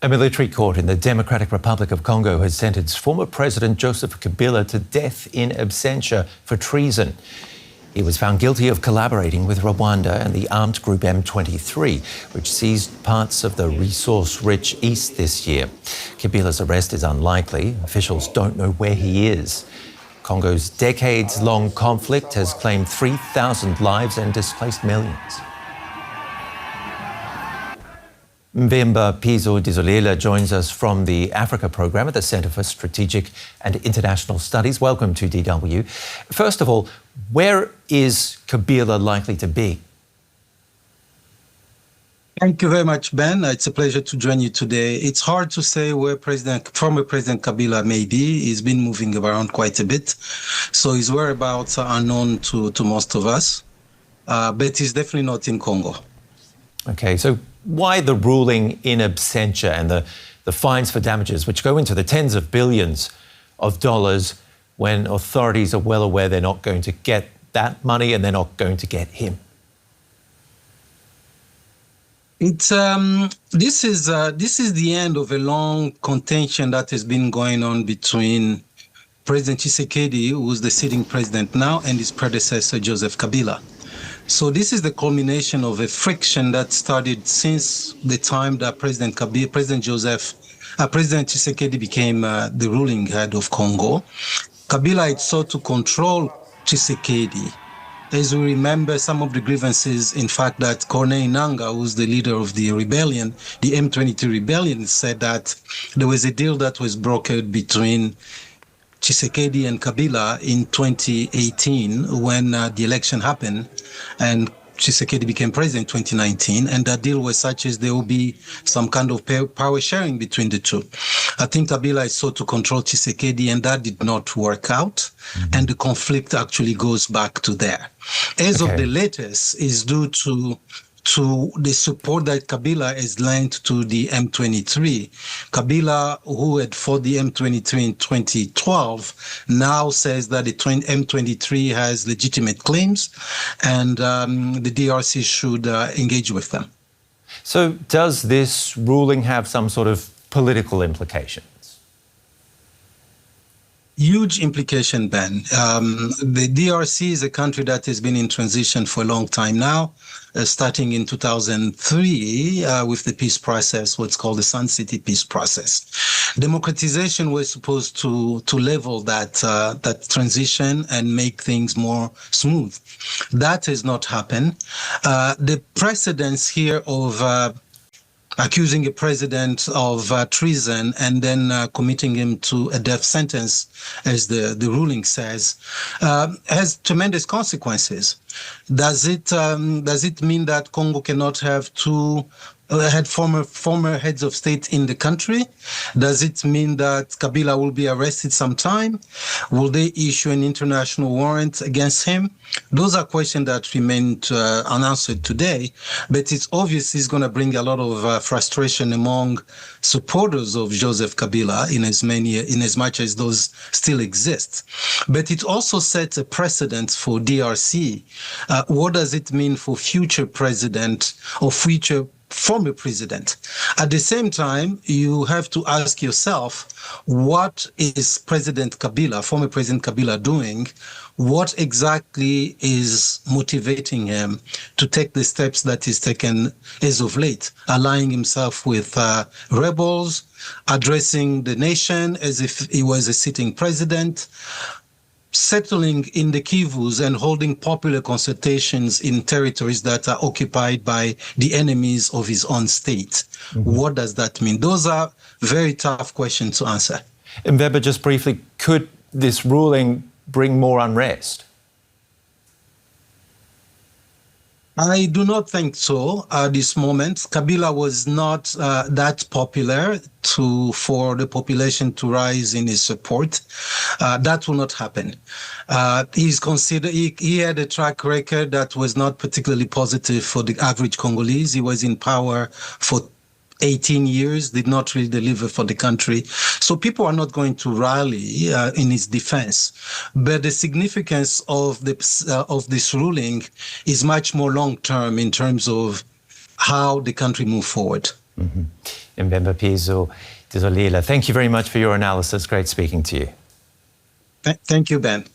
A military court in the Democratic Republic of Congo has sentenced former President Joseph Kabila to death in absentia for treason. He was found guilty of collaborating with Rwanda and the armed group M23, which seized parts of the resource-rich east this year. Kabila's arrest is unlikely. Officials don't know where he is. Congo's decades-long conflict has claimed 3,000 lives and displaced millions. Mvemba Phezo Dizolele joins us from the Africa program at the Centre for Strategic and International Studies. Welcome to DW. First of all, where is Kabila likely to be? Thank you very much, Ben. It's a pleasure to join you today. It's hard to say where former President Kabila may be. He's been moving around quite a bit, so his whereabouts are unknown to most of us, but he's definitely not in Congo. Okay, so why the ruling in absentia and the fines for damages, which go into the tens of billions of dollars when authorities are well aware they're not going to get that money and they're not going to get him? It's this is the end of a long contention that has been going on between President Tshisekedi, who's the sitting president now, and his predecessor Joseph Kabila. So this is the culmination of a friction that started since the time that President Tshisekedi became the ruling head of Congo. Kabila had sought to control Tshisekedi. As we remember, some of the grievances, in fact, that Corneille Nangaa, who's the leader of the rebellion, the M23 rebellion, said that there was a deal that was brokered between Tshisekedi and Kabila in 2018 when the election happened and Tshisekedi became president in 2019, and that deal was such as there will be some kind of power sharing between the two. I think Kabila is sought to control Tshisekedi, and that did not work out, and the conflict actually goes back to there. As of the latest is due to the support that Kabila has lent to the M23. Kabila, who had fought the M23 in 2012, now says that the M23 has legitimate claims and the DRC should engage with them. So does this ruling have some sort of political implications? Huge implication, Ben. The DRC is a country that has been in transition for a long time now, starting in 2003 with the peace process, what's called the Sun City peace process. Democratization was supposed to level that transition and make things more smooth. That has not happened. The precedence here of accusing a president of treason and then committing him to a death sentence, as the ruling says, has tremendous consequences. Does it mean that Congo cannot have two former heads of state in the country? Does it mean that Kabila will be arrested sometime? Will they issue an international warrant against him? Those are questions that remain unanswered today, but it's obvious it's going to bring a lot of frustration among supporters of Joseph Kabila, in as much as those still exist. But it also sets a precedent for DRC. What does it mean for future president or future former president? At the same time, you have to ask yourself, what is President Kabila, former President Kabila, doing? What exactly is motivating him to take the steps that he's taken as of late, allying himself with rebels, addressing the nation as if he was a sitting president, settling in the Kivus and holding popular consultations in territories that are occupied by the enemies of his own state? What does that mean? Those are very tough questions to answer. Mvemba, just briefly, could this ruling bring more unrest? I do not think so at this moment. Kabila was not that popular for the population to rise in his support. That will not happen. He had a track record that was not particularly positive for the average Congolese. He was in power for 18 years, did not really deliver for the country. So people are not going to rally in his defense. But the significance of this ruling is much more long-term in terms of how the country move forward. Mvemba, Phezo, Dizolele, thank you very much for your analysis. Great speaking to you. Thank you, Ben.